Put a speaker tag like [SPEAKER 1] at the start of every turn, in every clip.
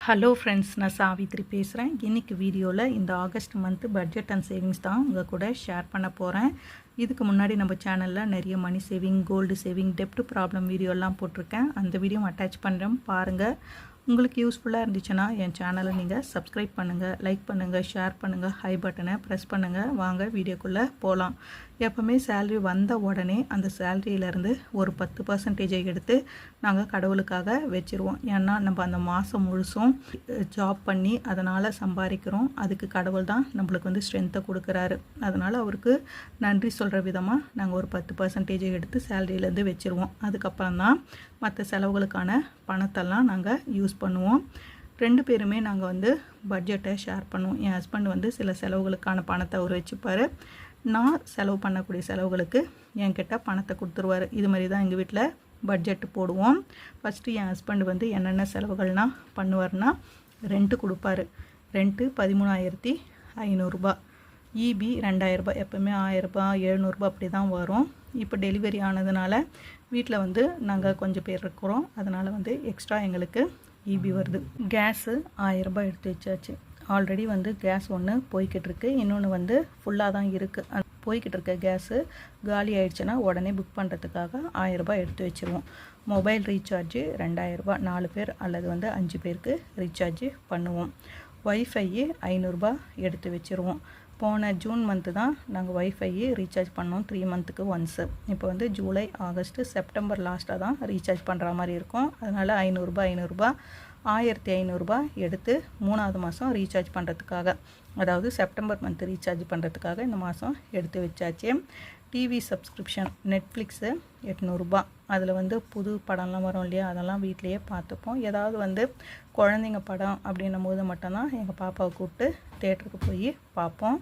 [SPEAKER 1] Hello friends, நான் சாவித்ரி பேசுகிறேன். இன்றைக்கி வீடியோவில் இந்த August month budget and savings தான் உங்கள் கூட ஷேர் பண்ண போகிறேன். இதுக்கு முன்னாடி நம்ம சேனலில் நிறைய மணி சேவிங், கோல்டு சேவிங், டெப்ட் ப்ராப்ளம் வீடியோலாம் போட்டிருக்கேன். அந்த வீடியோ அட்டாச் பண்ணுறேன், பாருங்கள். உங்களுக்கு யூஸ்ஃபுல்லாக இருந்துச்சுன்னா என் சேனலை நீங்கள் சப்ஸ்கிரைப் பண்ணுங்கள், லைக் பண்ணுங்கள், ஷேர் பண்ணுங்கள், ஹை பட்டனை ப்ரெஸ் பண்ணுங்கள். வாங்க வீடியோக்குள்ளே போகலாம். எப்போவுமே சேல்ரி வந்த உடனே அந்த சேல்ரியிலேருந்து ஒரு 10% எடுத்து நாங்கள் கடவுளுக்காக வச்சுருவோம். ஏன்னா நம்ம அந்த மாதம் முழுசும் ஜாப் பண்ணி அதனால் சம்பாதிக்கிறோம். அதுக்கு கடவுள் தான் நம்மளுக்கு ஸ்ட்ரென்த்தை கொடுக்குறாரு. அதனால் அவருக்கு நன்றி சொல்கிற விதமாக நாங்கள் ஒரு 10% எடுத்து சேல்ரியிலேருந்து வச்சுருவோம். அதுக்கப்புறம் தான் மற்ற செலவுகளுக்கான பணத்தெல்லாம் நாங்கள் யூஸ் பண்ணுவோம். 2 பேருமே நாங்கள் பட்ஜெட்டை ஷேர் பண்ணுவோம். என் ஹஸ்பண்ட் சில செலவுகளுக்கான பணத்தை அவர் வச்சுப்பார். நான் செலவு பண்ணக்கூடிய செலவுகளுக்கு என்கிட்ட பணத்தை கொடுத்துருவார். இது மாதிரி தான் எங்கள் வீட்டில் பட்ஜெட்டு போடுவோம். ஃபஸ்ட்டு என் ஹஸ்பண்ட் என்னென்ன செலவுகள்னால் பண்ணுவார்னா, ரெண்ட்டு கொடுப்பாரு. Rent 13,500 EB 2,000. எப்போவுமே 1,000, 700 அப்படி தான் வரும். இப்போ டெலிவரி ஆனதுனால வீட்டில் நாங்கள் கொஞ்சம் பேர் இருக்கிறோம். அதனால் எக்ஸ்ட்ரா எங்களுக்கு EB வருது. கேஸு 1,000 எடுத்து வச்சாச்சு. ஆல்ரெடி கேஸ் ஒன்று போய்கிட்டு இருக்கு, இன்னொன்று ஃபுல்லாக தான் இருக்குது. போய்கிட்டு இருக்க கேஸு காலி ஆகிடுச்சுன்னா உடனே புக் பண்ணுறதுக்காக 1,000 எடுத்து வச்சுருவோம். மொபைல் ரீசார்ஜு 2,000, 4 பேர் அல்லது 5 பேருக்கு ரீசார்ஜு பண்ணுவோம். ஒய்ஃபை 500 எடுத்து வச்சுருவோம். போன ஜூன் மந்த்து தான் நாங்கள் ஒய்ஃபை ரீசார்ஜ் பண்ணோம், 3 மந்த்துக்கு ஒன்ஸு. இப்போ ஜூலை, ஆகஸ்ட்டு, செப்டம்பர் லாஸ்ட்டாக தான் ரீசார்ஜ் பண்ணுற மாதிரி இருக்கும். அதனால் 500 1,500 எடுத்து 3ஆவது மாதம் ரீசார்ஜ் பண்ணுறதுக்காக, அதாவது செப்டம்பர் மந்த்து ரீசார்ஜ் பண்ணுறதுக்காக இந்த மாதம் எடுத்து வச்சாச்சு. TV subscription Netflix 800. அதில் புது படம்லாம் வரும் இல்லையா, அதெல்லாம் வீட்லேயே பார்த்துப்போம். ஏதாவது குழந்தைங்க படம் அப்படின்னும் போது மட்டும்தான் எங்கள் பாப்பாவை கூப்பிட்டு தேட்டருக்கு போய் பார்ப்போம்.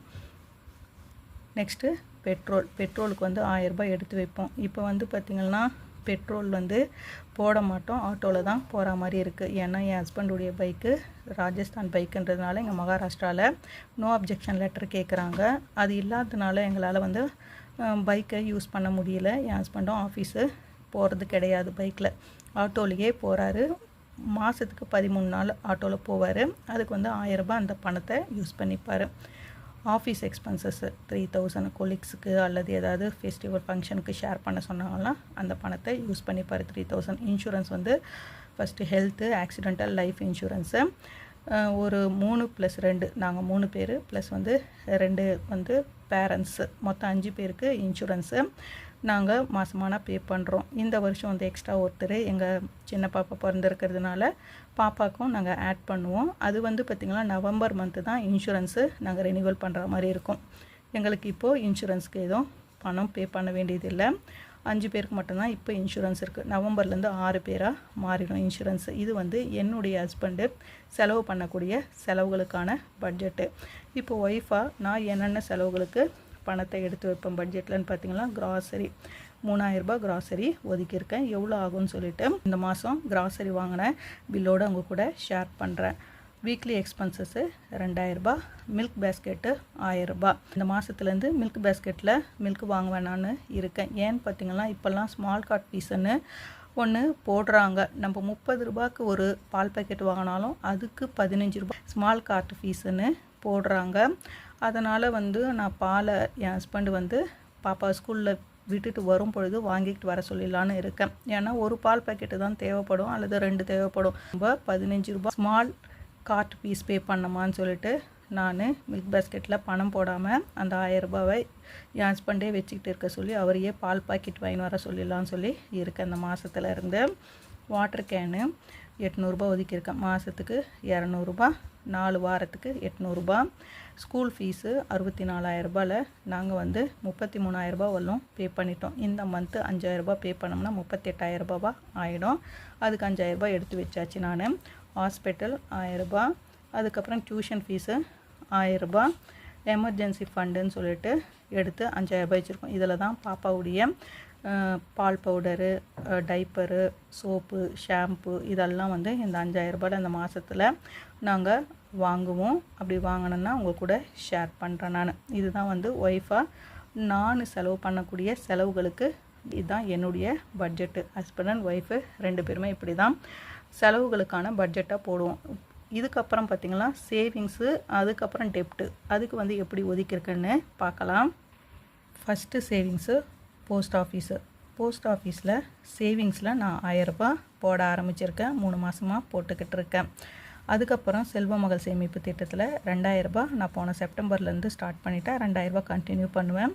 [SPEAKER 1] நெக்ஸ்ட்டு பெட்ரோலுக்கு 1,000 எடுத்து வைப்போம். இப்போ பார்த்திங்கன்னா பெட்ரோல் போட மாட்டோம், ஆட்டோவில் தான் போகிற மாதிரி இருக்குது. ஏன்னா என் ஹஸ்பண்டுடைய பைக்கு ராஜஸ்தான் பைக்குன்றதுனால எங்கள் மகாராஷ்டிராவில் நோ அப்ஜெக்ஷன் லெட்டர் கேட்குறாங்க. அது இல்லாததுனால எங்களால் பைக்கை யூஸ் பண்ண முடியல. என் ஹஸ்பண்டும் ஆஃபீஸு போகிறது கிடையாது, பைக்கில் ஆட்டோலேயே போகிறாரு. மாதத்துக்கு 13 நாள் ஆட்டோவில் போவார். அதுக்கு 1,000 அந்த பணத்தை யூஸ் பண்ணிப்பார். ஆஃபீஸ் எக்ஸ்பென்சஸ் 3,000 கொலீக்ஸுக்கு அல்லது ஏதாவது ஃபெஸ்டிவல் ஃபங்க்ஷனுக்கு ஷேர் பண்ண சொன்னாங்கன்னா அந்த பணத்தை யூஸ் பண்ணிப்பார். 3,000. Insurance first health, accidental, life insurance ஒரு 3+2, நாங்கள் 3 பேர் ப்ளஸ் 2 பேரண்ட்ஸு, மொத்தம் 5 பேருக்கு இன்சூரன்ஸு நாங்கள் மாதமான பே பண்ணுறோம். இந்த வருஷம் எக்ஸ்ட்ரா ஒருத்தர் எங்கள் சின்ன பாப்பா பிறந்திருக்கிறதுனால பாப்பாவுக்கும் நாங்கள் ஆட் பண்ணுவோம். அது பார்த்திங்கன்னா நவம்பர் மந்த்து தான் இன்சூரன்ஸு நாங்கள் ரெனியூவல் பண்ணுற மாதிரி இருக்கும். எங்களுக்கு இப்போது இன்சூரன்ஸுக்கு எதுவும் பணம் பே பண்ண வேண்டியதில்லை. 5 பேருக்கு மட்டும்தான் இப்போ இன்சூரன்ஸ் இருக்குது. நவம்பர்லேருந்து 6 பேராக மாறிடும் இன்சூரன்ஸு. இது என்னுடைய ஹஸ்பண்டு செலவு பண்ணக்கூடிய செலவுகளுக்கான பட்ஜெட்டு. இப்போ ஒய்ஃபாக நான் என்னென்ன செலவுகளுக்கு பணத்தை எடுத்து வைப்பேன் பட்ஜெட்லன்னு பார்த்திங்கன்னா, கிராசரி 3,000 கிராசரி ஒதுக்கியிருக்கேன். எவ்வளோ ஆகும்னு சொல்லிவிட்டு இந்த மாதம் கிராசரி வாங்கின பில்லோடு அவங்க கூட ஷேர் பண்ணுறேன். Weekly expenses 2,000. Milk basket 1,000. இந்த மாதத்துலேருந்து மில்க் பேஸ்கெட்டில் மில்க் வாங்க வேணான்னு இருக்கேன். ஏன்னு பார்த்திங்கன்னா இப்போல்லாம் ஸ்மால் கார்ட் ஃபீஸுன்னு ஒன்று போடுறாங்க. நம்ம 30 ரூபாய்க்கு ஒரு பால் பேக்கெட் வாங்கினாலும் அதுக்கு 15 ரூபா ஸ்மால் கார்ட் ஃபீஸுன்னு போடுறாங்க. அதனால் நான் பாலை என் ஹஸ்பண்டு பாப்பா ஸ்கூலில் விட்டுட்டு வரும் பொழுது வாங்கிட்டு வர சொல்லிடலான்னு இருக்கேன். ஏன்னா ஒரு பால் பேக்கெட்டு தான் தேவைப்படும் அல்லது 2 தேவைப்படும். நம்ம 15 ரூபா ஸ்மால் கார்ட் ஃபீஸ் பே பண்ணமான்னு சொல்லிட்டு நான் மில்க் பேஸ்கெட்டில் பணம் போடாமல் அந்த 1,000 என் ஹஸ்பண்டே வச்சுக்கிட்டு இருக்க சொல்லி அவரையே பால் பாக்கெட் வாங்கி வர சொல்லிடலான்னு சொல்லி இருக்கேன். இந்த மாதத்துல இருந்து வாட்டர் கேனு 800 ஒதுக்கியிருக்கேன். மாதத்துக்கு 200, 4 வாரத்துக்கு 800. School fees 64,000. நாங்கள் 33,000 வரலும் பே பண்ணிட்டோம். இந்த மந்த்து 5,000 பே பண்ணோம்னா 38,000 ஆகிடும். அதுக்கு 5,000 எடுத்து வச்சாச்சு. நான் ஹாஸ்பிட்டல் 1,000, அதுக்கப்புறம் டியூஷன் ஃபீஸு 1,000, எமர்ஜென்சி ஃபண்டுன்னு சொல்லிட்டு எடுத்து 5,000 வச்சுருக்கோம். இதில் தான் பாப்பாவுடைய பால் பவுடரு, டைப்பரு, சோப்பு, ஷாம்பு இதெல்லாம் இந்த 5,000 இந்த மாதத்தில் நாங்கள் வாங்குவோம். அப்படி வாங்கினோன்னா உங்கள் கூட ஷேர் பண்ணுறேன் நான். இதுதான் ஒய்ஃபாக நான் செலவு பண்ணக்கூடிய செலவுகளுக்கு இதுதான் என்னுடைய பட்ஜெட்டு. ஹஸ்பண்ட் அண்ட் ஒய்ஃபு 2 பேருமே இப்படி தான் செலவுகளுக்கான பட்ஜெட்டாக போடுவோம். இதுக்கப்புறம் பார்த்திங்கன்னா சேவிங்ஸு, அதுக்கப்புறம் டெப்ட்டு, அதுக்கு வந்து எப்படி ஒதுக்கியிருக்கேன்னு பார்க்கலாம். ஃபஸ்ட்டு சேவிங்ஸு போஸ்ட் ஆஃபீஸில் சேவிங்ஸில் நான் 1000 ரூபாய் போட ஆரம்பிச்சிருக்கேன். 3 மாதமாக போட்டுக்கிட்டு இருக்கேன். அதுக்கப்புறம் செல்வ மகள் சேமிப்பு திட்டத்தில் 2000 ரூபாய் நான் போன செப்டம்பர்லேருந்து ஸ்டார்ட் பண்ணிவிட்டேன். 2000 ரூபாய் கண்டினியூ பண்ணுவேன்.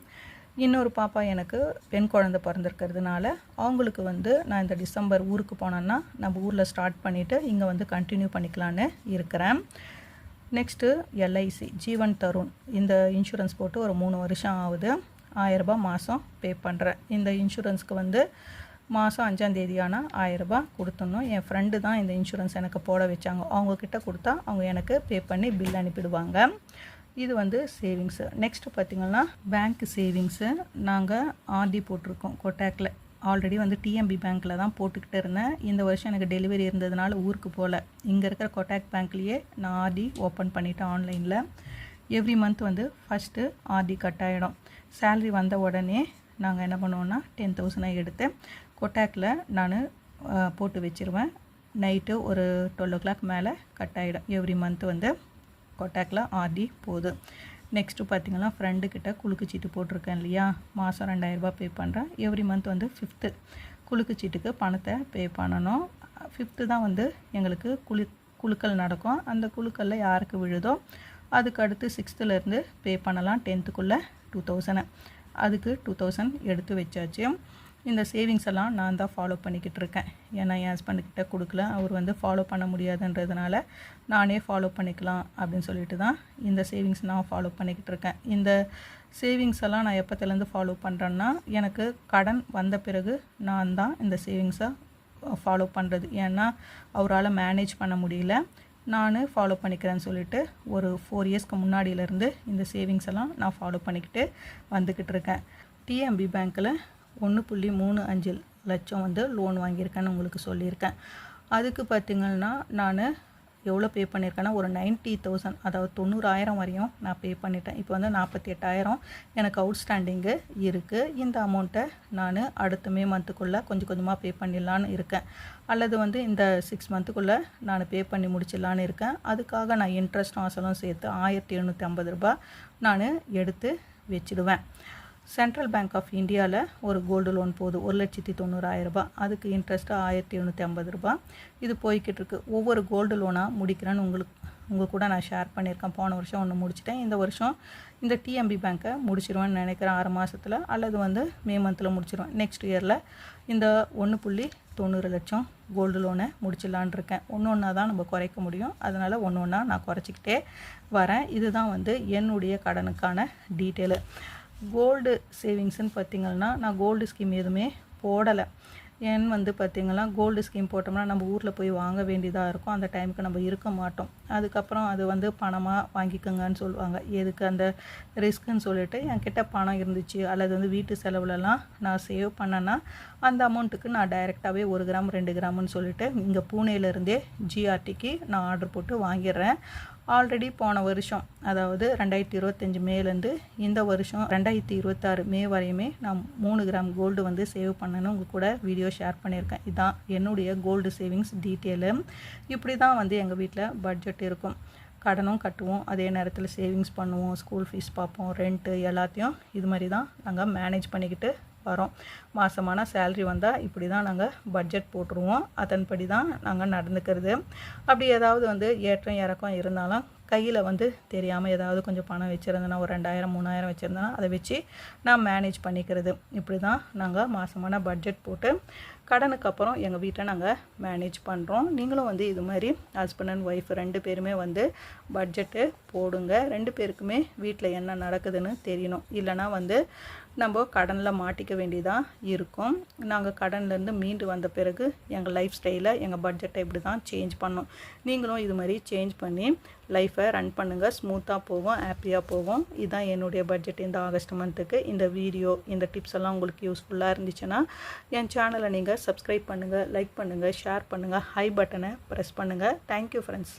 [SPEAKER 1] இன்னொரு பாப்பா எனக்கு பெண் குழந்தை பிறந்திருக்கிறதுனால அவங்களுக்கு வந்து நான் இந்த டிசம்பர் ஊருக்கு போனேன்னா நம்ம ஊரில் ஸ்டார்ட் பண்ணிவிட்டு இங்கே வந்து கண்டினியூ பண்ணிக்கலான்னு இருக்கிறேன். நெக்ஸ்ட்டு எல்ஐசி ஜீவன் தருண் இந்த இன்சூரன்ஸ் போட்டு ஒரு 3 வருஷம் ஆகுது. 1000 ரூபாய் மாதம் பே பண்ணுறேன். இந்த இன்சூரன்ஸ்க்கு வந்து மாதம் 5ஆம் தேதி ஆனால் 1000 ரூபாய் கொடுத்துடணும். என் ஃப்ரெண்டு தான் இந்த இன்சூரன்ஸ் எனக்கு போட வச்சாங்க. அவங்கக்கிட்ட கொடுத்தா அவங்க எனக்கு பே பண்ணி பில் அனுப்பிடுவாங்க. இது வந்து சேவிங்ஸு. நெக்ஸ்ட்டு பார்த்திங்கன்னா பேங்க் சேவிங்ஸு நாங்கள் ஆர்டி போட்டிருக்கோம் கோட்டாக்கில். ஆல்ரெடி வந்து டிஎம்பி பேங்க்கில் தான் போட்டுக்கிட்டு இருந்தேன். இந்த வருஷம் எனக்கு டெலிவரி இருந்ததுனால ஊருக்கு போகல. இங்கே இருக்கிற கோட்டாக் பேங்க்லேயே நான் ஆர்டி ஓப்பன் பண்ணிவிட்டேன் ஆன்லைனில். எவ்ரி மந்த் வந்து ஃபஸ்ட்டு ஆர்டி கட் ஆகிடும். சேல்ரி வந்த உடனே நாங்கள் என்ன பண்ணுவோன்னா 10,000 எடுத்து கோட்டாக்கில் நான் போட்டு வச்சுருவேன். நைட்டு ஒரு 12 o'clock மேலே கட் ஆகிடும். எவ்ரி மந்த் வந்து கோட்டாக்கில் ஆர்டி போகுது. நெக்ஸ்ட்டு பார்த்திங்கன்னா ஃப்ரெண்டுக்கிட்ட குலுக்கு சீட்டு போட்டிருக்கேன் இல்லையா, மாதம் 2000 ரூபாய் பே பண்ணுறேன். எவ்ரி மந்த் வந்து 5th குலுக்கு சீட்டுக்கு பணத்தை பே பண்ணணும். 5th தான் வந்து எங்களுக்கு குலுக்கல் நடக்கும். அந்த குலுக்கல்ல யாருக்கு விழுதோ அதுக்கு அடுத்து 6thலேருந்து பே பண்ணலாம். 10th 2000 அதுக்கு 2000 எடுத்து வச்சாச்சு. இந்த சேவிங்ஸ் எல்லாம் நான் தான் ஃபாலோ பண்ணிக்கிட்டு இருக்கேன். ஏன்னா என் ஹஸ்பண்டுக்கிட்ட கொடுக்கல, அவர் வந்து ஃபாலோ பண்ண முடியாதுன்றதுனால நானே ஃபாலோ பண்ணிக்கலாம் அப்படின்னு சொல்லிட்டு தான் இந்த சேவிங்ஸ் நான் ஃபாலோ பண்ணிக்கிட்டு இருக்கேன். இந்த சேவிங்ஸ் எல்லாம் நான் எப்போத்துலேருந்து ஃபாலோ பண்ணுறேன்னா எனக்கு கடன் வந்த பிறகு நான் தான் இந்த சேவிங்ஸை ஃபாலோ பண்ணுறது. ஏன்னா அவரால் மேனேஜ் பண்ண முடியல, நான் ஃபாலோ பண்ணிக்கிறேன்னு சொல்லிட்டு ஒரு 4 இயர்ஸ்க்கு முன்னாடியிலேருந்து இந்த சேவிங்ஸ் எல்லாம் நான் ஃபாலோ பண்ணிக்கிட்டு வந்துக்கிட்டு இருக்கேன். டிஎம்பி பேங்க்கில் 1.35 லட்சம் வந்து லோன் வாங்கியிருக்கேன்னு உங்களுக்கு சொல்லியிருக்கேன். அதுக்கு பார்த்திங்கன்னா நான் எவ்வளோ பே பண்ணியிருக்கேன்னா ஒரு 90,000 அதாவது 90,000 வரையும் நான் பே பண்ணிட்டேன். இப்போ வந்து 48,000 எனக்கு அவுட்ஸ்டாண்டிங்கு இருக்குது. இந்த அமௌண்ட்டை நான் அடுத்த மே மந்த்துக்குள்ளே கொஞ்சம் கொஞ்சமாக பே பண்ணிடலான்னு இருக்கேன். அல்லது வந்து இந்த 6 மந்த்துக்குள்ளே நான் பே பண்ணி முடிச்சிடலான்னு இருக்கேன். அதுக்காக நான் இன்ட்ரெஸ்ட்டும் அசலும் சேர்த்து 1750 ரூபாய் நான் எடுத்து வச்சுடுவேன். சென்ட்ரல் பேங்க் ஆஃப் இந்தியாவில் ஒரு கோல்டு லோன் போகுது 1,90,000 ரூபாய். அதுக்கு இன்ட்ரெஸ்ட்டு 1750 ரூபாய். இது போய்கிட்டு இருக்குது. ஒவ்வொரு கோல்டு லோனாக முடிக்கிறேன்னு உங்கள் கூட நான் ஷேர் பண்ணியிருக்கேன். போன வருஷம் ஒன்று முடிச்சிட்டேன். இந்த வருஷம் இந்த டிஎம்பி பேங்க்கை முடிச்சிருவேன்னு நினைக்கிறேன் 6 மாதத்தில், அல்லது வந்து மே மந்தில் முடிச்சிருவேன். நெக்ஸ்ட் இயரில் இந்த 1.90 லட்சம் கோல்டு லோனை முடிச்சிடலான் இருக்கேன். ஒன்று தான் நம்ம குறைக்க முடியும். அதனால் ஒன்று நான் குறைச்சிக்கிட்டே வரேன். இதுதான் வந்து என்னுடைய கடனுக்கான டீட்டெயிலு. கோல்டு சேவிங்ஸ்ன்னு பார்த்திங்கன்னா நான் கோல்டு ஸ்கீம் எதுவுமே போடலை. ஏன்னு வந்து பார்த்திங்கன்னா கோல்டு ஸ்கீம் போட்டோம்னா நம்ம ஊரில் போய் வாங்க வேண்டியதாக இருக்கும். அந்த டைமுக்கு நம்ம இருக்க மாட்டோம். அதுக்கப்புறம் அது வந்து பணமாக வாங்கிக்கோங்கன்னு சொல்லுவாங்க. எதுக்கு அந்த ரிஸ்க்குன்னு சொல்லிட்டு என்கிட்ட பணம் இருந்துச்சு, அல்லது வந்து வீட்டு செலவுலலாம் நான் சேவ் பண்ணேன்னா அந்த அமௌண்ட்டுக்கு நான் டைரெக்டாகவே 1 கிராம் 2 கிராம்னு சொல்லிட்டு இங்கே பூனேலேருந்தே ஜிஆர்டிக்கு நான் ஆர்டர் போட்டு வாங்கிடுறேன். ஆல்ரெடி போன வருஷம் அதாவது 2025 மேலேருந்து இந்த வருஷம் 2026 மே வரையுமே நான் 3 கிராம் கோல்டு வந்து சேவ் பண்ணேன்னு உங்கள் கூட வீடியோ ஷேர் பண்ணியிருக்கேன். இதுதான் என்னுடைய கோல்டு சேவிங்ஸ் டீட்டெயிலு. இப்படி தான் வந்து எங்கள் வீட்டில் பட்ஜெட் இருக்கும். கடனும் கட்டுவோம், அதே நேரத்தில் சேவிங்ஸ் பண்ணுவோம், ஸ்கூல் ஃபீஸ் பார்ப்போம், ரெண்ட்டு எல்லாத்தையும் இது மாதிரி தான் நாங்கள் மேனேஜ் பண்ணிக்கிட்டு வரோம். மாதமான சேல்ரி வந்தால் இப்படி தான் நாங்கள் பட்ஜெட் போட்டுருவோம். அதன்படி தான் நாங்கள் நடந்துக்கிறது. அப்படி ஏதாவது வந்து ஏற்றம் இறக்கம் இருந்தாலும் கையில் வந்து தெரியாமல் ஏதாவது கொஞ்சம் பணம் வச்சுருந்தேன்னா ஒரு 2000 3000 வச்சுருந்தேன்னா அதை வச்சு நான் மேனேஜ் பண்ணிக்கிறது. இப்படி தான் நாங்கள் மாதமான பட்ஜெட் போட்டு கடனுக்கு அப்புறம் எங்கள் வீட்டை நாங்கள் மேனேஜ் பண்ணுறோம். நீங்களும் வந்து இது மாதிரி ஹஸ்பண்ட் அண்ட் ஒய்ஃப் 2 பேருமே வந்து பட்ஜெட்டு போடுங்க. 2 பேருக்குமே வீட்டில் என்ன நடக்குதுன்னு தெரியணும். இல்லைனா வந்து நம்ம கடனில் மாட்டிக்க வேண்டியதாக இருக்கும். நாங்கள் கடன்லேருந்து மீண்டு வந்த பிறகு எங்கள் லைஃப் ஸ்டைலை எங்கள் பட்ஜெட்டை இப்படி தான் சேஞ்ச் பண்ணோம். நீங்களும் இது மாதிரி சேஞ்ச் பண்ணி லைஃப்பை ரன் பண்ணுங்கள். ஸ்மூத்தாக போகும், ஹாப்பியாக போகும். இதுதான் என்னுடைய பட்ஜெட் இந்த ஆகஸ்ட் மந்த்துக்கு. இந்த வீடியோ இந்த டிப்ஸ் எல்லாம் உங்களுக்கு யூஸ்ஃபுல்லாக இருந்துச்சுன்னா என் சேனலை நீங்கள் சப்ஸ்கிரைப் பண்ணுங்கள், லைக் பண்ணுங்கள், ஷேர் பண்ணுங்கள், ஹை பட்டனை ப்ரெஸ் பண்ணுங்கள். Thank you friends.